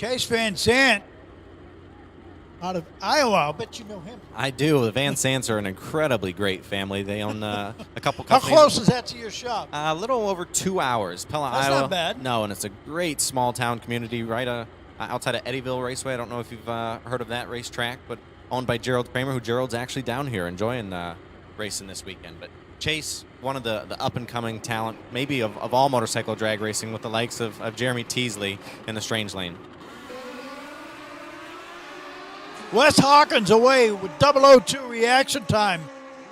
Chase Van Sant out of Iowa. I'll bet you know him. I do. The Van Sants are an incredibly great family. They own a couple How companies. close is that to your shop? A little over 2 hours. Pella, That's Iowa. not bad. No, and it's a great small town community right outside of Eddyville Raceway. I don't know if you've heard of that racetrack, but owned by Gerald Kramer, who Gerald's actually down here enjoying racing this weekend. But Chase, one of the up-and-coming talent, maybe of all motorcycle drag racing, with the likes of Jeremy Teasley in the Strange Lane. Wes Hawkins away with 002 reaction time.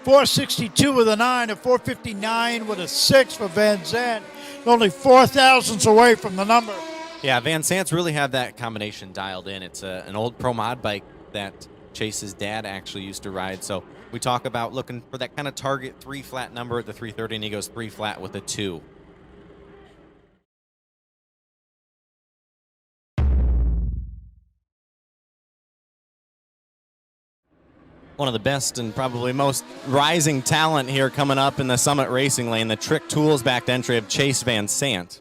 462 with a 9, a 459 with a 6 for Van Sant. Only 4 thousandths away from the number. Yeah, Van Sant's really have that combination dialed in. It's an old Pro Mod bike that Chase's dad actually used to ride. So we talk about looking for that kind of target 3 flat number at the 330, and he goes 3 flat with a 2. One of the best and probably most rising talent here coming up in the Summit Racing Lane, the Trick Tools backed entry of Chase Van Sant.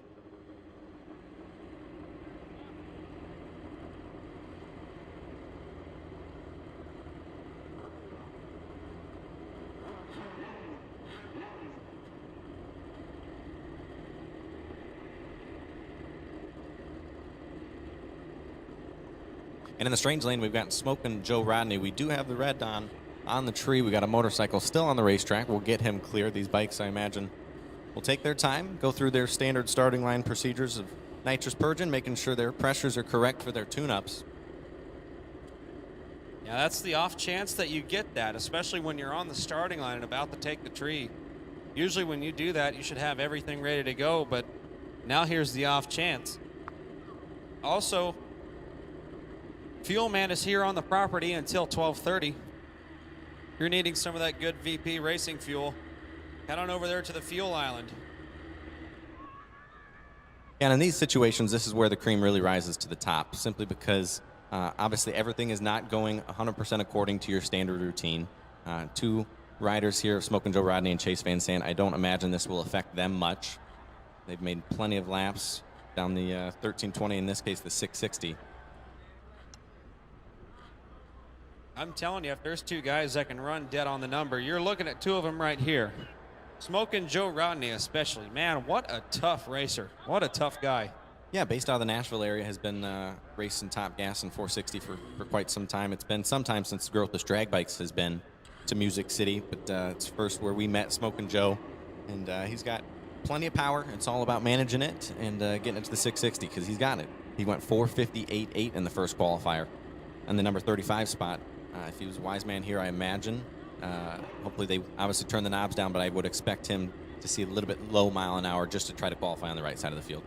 And in the Strange Lane, we've got Smokin' Joe Rodney. We do have the red on the tree. We got a motorcycle still on the racetrack. We'll get him clear. These bikes, I imagine, will take their time, go through their standard starting line procedures of nitrous purging, making sure their pressures are correct for their tune-ups. Yeah, that's the off chance that you get that, especially when you're on the starting line and about to take the tree. Usually when you do that, you should have everything ready to go, but now here's the off chance. Also, Fuel Man is here on the property until 12:30. If you're needing some of that good VP racing fuel, head on over there to the fuel island. And in these situations, this is where the cream really rises to the top, simply because obviously everything is not going 100% according to your standard routine. 2 riders here, Smokin' Joe Rodney and Chase Van Sant, I don't imagine this will affect them much. They've made plenty of laps down the 1320, in this case the 660. I'm telling you, if there's 2 guys that can run dead on the number, you're looking at 2 of them right here. Smokin' Joe Rodney especially. Man, what a tough racer. What a tough guy. Yeah, based out of the Nashville area, has been racing top gas and 460 for quite some time. It's been some time since Growthless Drag Bikes has been to Music City, but it's first where we met Smokin' Joe, and he's got plenty of power. It's all about managing it and getting it to the 660, because he's got it. He went 458.8 in the first qualifier and the number 35 spot. If he was a wise man here, I imagine. Hopefully they obviously turn the knobs down, but I would expect him to see a little bit low mile an hour just to try to qualify on the right side of the field.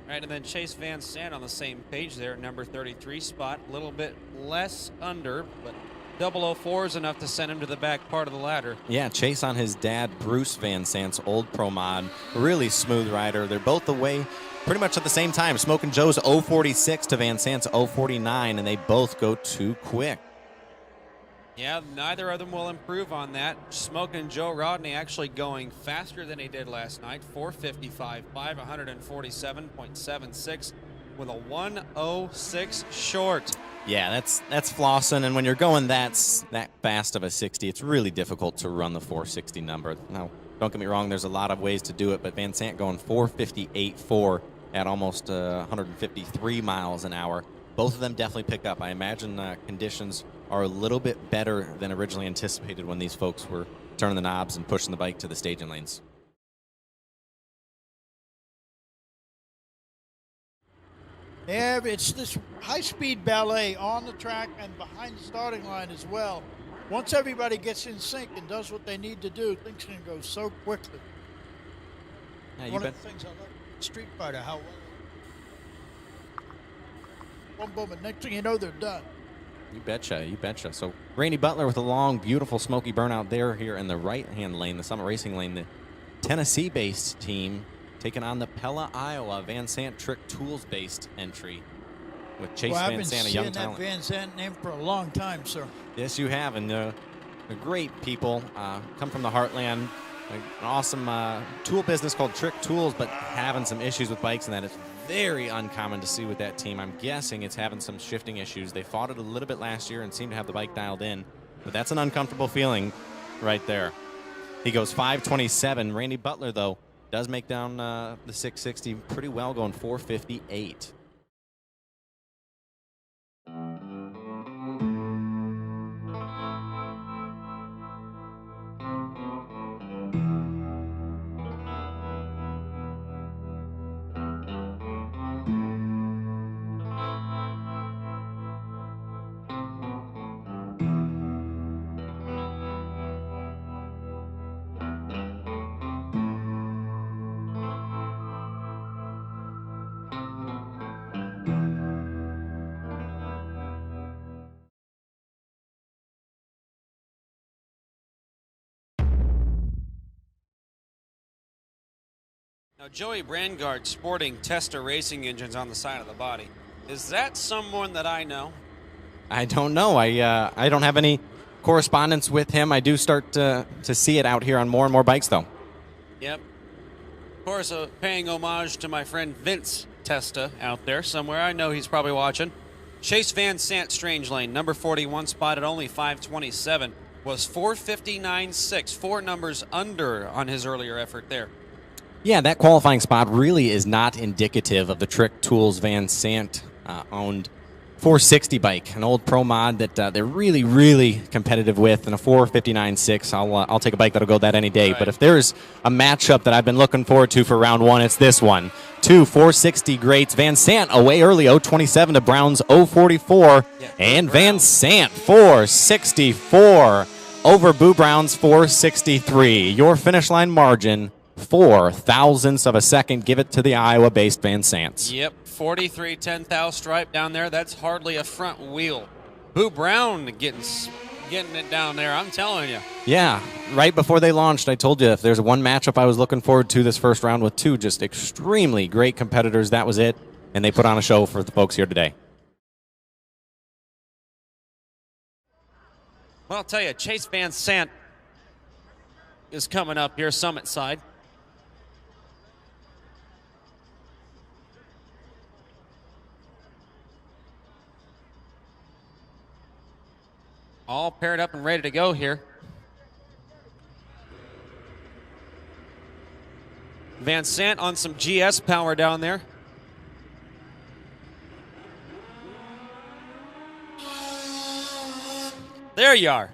All right, and then Chase Van Sant on the same page there, number 33 spot. A little bit less under, but 004 is enough to send him to the back part of the ladder. Yeah, Chase on his dad, Bruce Van Sant's old Pro Mod. Really smooth rider. They're both away pretty much at the same time. Smokin' Joe's 046 to Van Sant's 049, and they both go too quick. Yeah, neither of them will improve on that. Smokin' Joe Rodney actually going faster than he did last night. 455.5, 147.76 with a 106 short. Yeah, that's flossing, and when you're going that fast of a 60, it's really difficult to run the 460 number. Now, don't get me wrong, there's a lot of ways to do it, but Van Sant going 458.4 at almost 153 miles an hour. Both of them definitely pick up. I imagine conditions are a little bit better than originally anticipated when these folks were turning the knobs and pushing the bike to the staging lanes. Yeah, it's this high-speed ballet on the track and behind the starting line as well. Once everybody gets in sync and does what they need to do, things can go so quickly. Yeah, One of the things I like Street Fighter, how well. Boom, boom, and next thing you know, they're done. You betcha, you betcha. So Randy Butler with a long, beautiful smoky burnout there here in the right-hand lane, the Summit Racing Lane. The Tennessee-based team taking on the Pella, Iowa, Van Sant Trick Tools-based entry with Chase Van Sant, a young talent. I've been seeing that Van Sant name for a long time, sir. Yes, you have, and they're great people. Come from the heartland. An awesome tool business called Trick Tools, but having some issues with bikes, and that it's very uncommon to see with that team. I'm guessing it's having some shifting issues. They fought it a little bit last year and seemed to have the bike dialed in, but that's an uncomfortable feeling right there. He goes 5:27. Randy Butler, though, does make down the 660 pretty well, going 4:58. Now, Joey Brandgard sporting Testa racing engines on the side of the body. Is that someone that I know? I don't know. I don't have any correspondence with him. I do start to see it out here on more and more bikes, though. Yep. Of course, paying homage to my friend Vince Testa out there somewhere. I know he's probably watching. Chase Van Sant Strange Lane, number 41, spotted only 5:27, was 4:59.6, 4 numbers under on his earlier effort there. Yeah, that qualifying spot really is not indicative of the Trick Tools Van Sant owned 460 bike, an old pro mod that they're really, really competitive with, and a 4:59.6. I'll take a bike that'll go that any day. Right. But if there's a matchup that I've been looking forward to for round one, it's this one. 2 460 greats. Van Sant away early, 0:27 to Brown's 0:44, and Van Sant 4:64 over Boo Brown's 4:63. Your finish line margin, 4 thousandths of a second. Give it to the Iowa-based Van Sants. Yep, 43 10,000 stripe down there. That's hardly a front wheel. Boo Brown getting it down there, I'm telling you. Yeah, right before they launched, I told you if there's one matchup I was looking forward to this first round with two just extremely great competitors, that was it. And they put on a show for the folks here today. Well, I'll tell you, Chase Van Sant is coming up here, Summit side. All paired up and ready to go here. Van Sant on some GS power down there. There you are.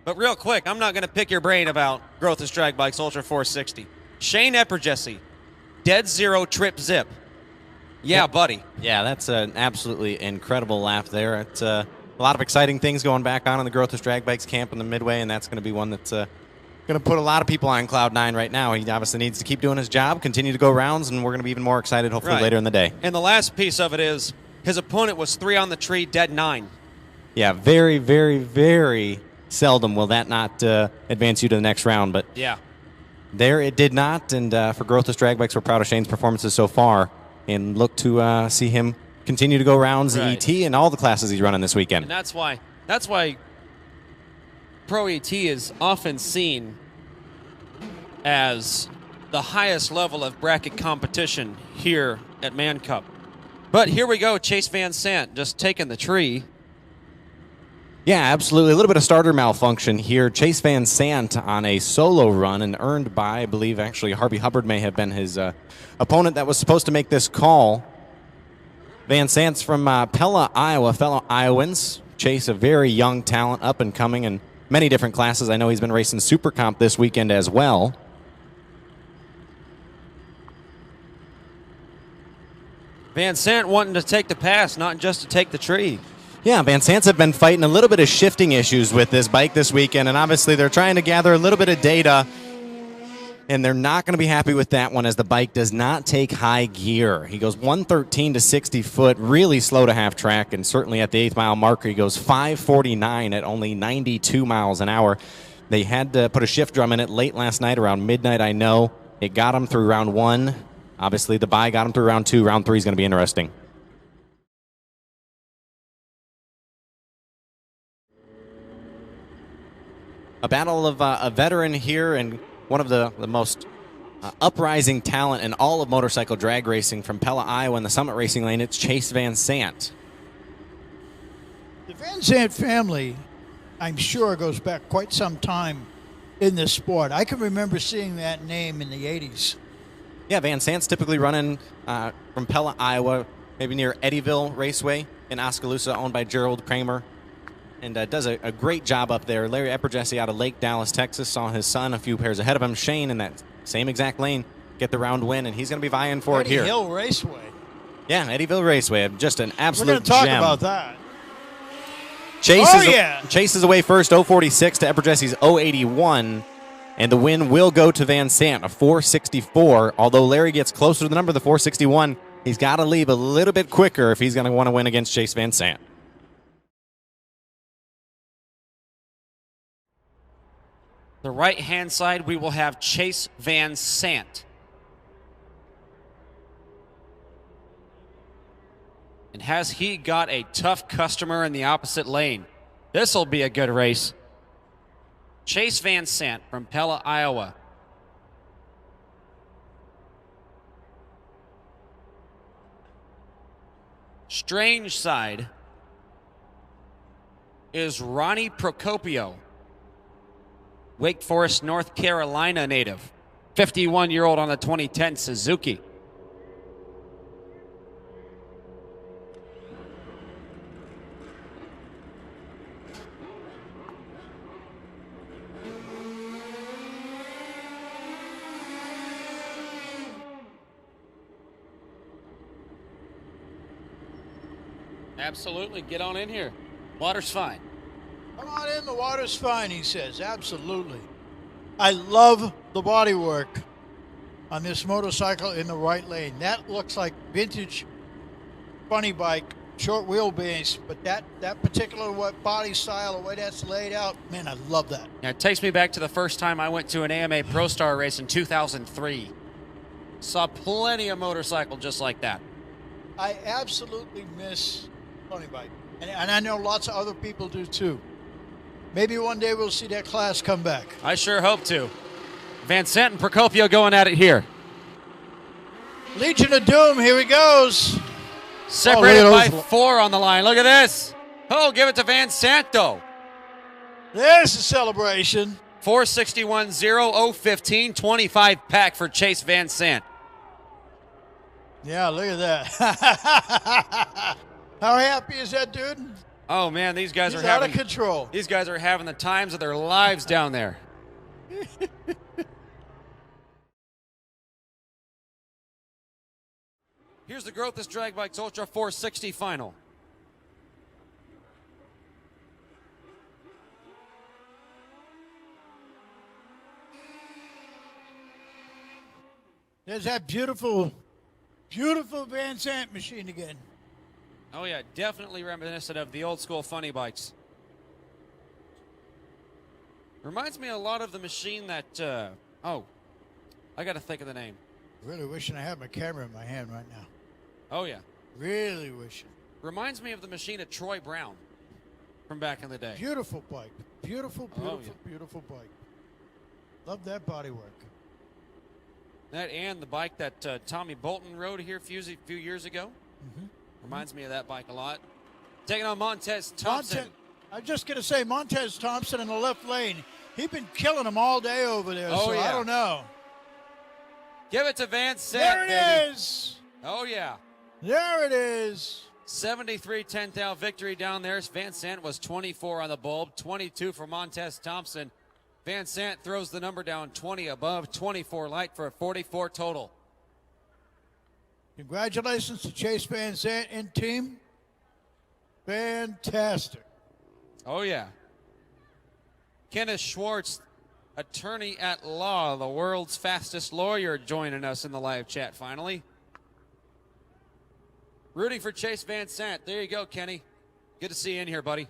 But real quick, I'm not going to pick your brain about Growth's Drag Bikes Ultra 460. Shane Epperjesse, dead zero trip zip. Yeah, buddy. Yeah, that's an absolutely incredible lap there. It's a lot of exciting things going back on in the Growth's Drag Bikes camp in the Midway, and that's going to be one that's going to put a lot of people on Cloud 9 right now. He obviously needs to keep doing his job, continue to go rounds, and we're going to be even more excited hopefully later in the day. And the last piece of it is his opponent was 3 on the tree, dead 9. Yeah, very, very, very seldom will that not advance you to the next round. But yeah, there it did not. And for Growth's Drag Bikes, we're proud of Shane's performances so far and look to see him continue to go rounds in ET and all the classes he's running this weekend. And that's why Pro ET is often seen as the highest level of bracket competition here at Man Cup. But here we go, Chase Van Sant just taking the tree. Yeah, absolutely. A little bit of starter malfunction here. Chase Van Sant on a solo run and earned by, I believe, actually, Harvey Hubbard may have been his opponent that was supposed to make this call. Van Sant's from Pella, Iowa, fellow Iowans. Chase, a very young talent, up and coming in many different classes. I know he's been racing Super Comp this weekend as well. Van Sant wanting to take the pass, not just to take the tree. Yeah, Van Sants have been fighting a little bit of shifting issues with this bike this weekend, and obviously they're trying to gather a little bit of data, and they're not going to be happy with that one as the bike does not take high gear. He goes 113 to 60 foot, really slow to half track, and certainly at the 8th mile marker he goes 549 at only 92 miles an hour. They had to put a shift drum in it late last night around midnight, I know. It got him through round 1. Obviously the bye got him through round 2. Round 3 is going to be interesting. A battle of a veteran here and one of the most uprising talent in all of motorcycle drag racing from Pella, Iowa in the Summit Racing Lane. It's Chase Van Sant. The Van Sant family, I'm sure, goes back quite some time in this sport. I can remember seeing that name in the 80s. Yeah, Van Sant's typically running from Pella, Iowa, maybe near Eddyville Raceway in Oskaloosa, owned by Gerald Kramer, and does a great job up there. Larry Epperjesse out of Lake Dallas, Texas, saw his son a few pairs ahead of him, Shane, in that same exact lane, get the round win, and he's going to be vying for it here. Hill Raceway. Yeah, Eddyville Raceway, just an absolute We're going to talk gem. about that. Chase is away first, 046 to Epperjesse's 081. And the win will go to Van Sant, a 464. Although Larry gets closer to the number, the 461, he's got to leave a little bit quicker if he's going to want to win against Chase Van Sant. The right-hand side, we will have Chase Van Sant. And has he got a tough customer in the opposite lane? This will be a good race. Chase Van Sant from Pella, Iowa. Strange side is Ronnie Procopio, Wake Forest, North Carolina native, 51-year-old on the 2010 Suzuki. Absolutely. Get on in here. Water's fine. Come on in, the water's fine, he says. Absolutely. I love the bodywork on this motorcycle in the right lane. That looks like vintage funny bike, short wheelbase, but that particular body style, the way that's laid out, man, I love that. Yeah, it takes me back to the first time I went to an AMA Pro Star race in 2003. Saw plenty of motorcycle just like that. I absolutely miss funny bike, and I know lots of other people do too. Maybe one day we'll see that class come back. I sure hope to. Van Sant and Procopio going at it here. Legion of Doom, here he goes. Separated by 4 on the line. Look at this. Oh, give it to Van Sant, though. There's the celebration. 461-0-0-15, 25 pack for Chase Van Sant. Yeah, look at that. How happy is that dude? Oh, man, these guys He's are out of control. These guys are having the times of their lives down there. Here's the Growthis Drag Bikes Ultra 460 final. There's that beautiful, beautiful Van Sant machine again. Oh, yeah, definitely reminiscent of the old school funny bikes. Reminds me a lot of the machine that, I got to think of the name. Really wishing I had my camera in my hand right now. Oh, yeah. Really wishing. Reminds me of the machine of Troy Brown from back in the day. Beautiful bike. Beautiful, beautiful, yeah. beautiful bike. Love that bodywork. That and the bike that Tommy Bolton rode here a few years ago. Mm-hmm. Reminds me of that bike a lot. Taking on Montez Thompson. I'm just going to say, Montez Thompson in the left lane. He's been killing them all day over there, Oh, so yeah. I don't know. Give it to Van Sant, There it baby. is. Oh, yeah. There it is. 73 10th victory down there. Van Sant was 24 on the bulb, 22 for Montez Thompson. Van Sant throws the number down 20 above, 24 light for a 44 total. Congratulations to Chase Van Sant and team. Fantastic. Oh, yeah. Kenneth Schwartz, attorney at law, the world's fastest lawyer, joining us in the live chat finally. Rooting for Chase Van Sant. There you go, Kenny. Good to see you in here, buddy.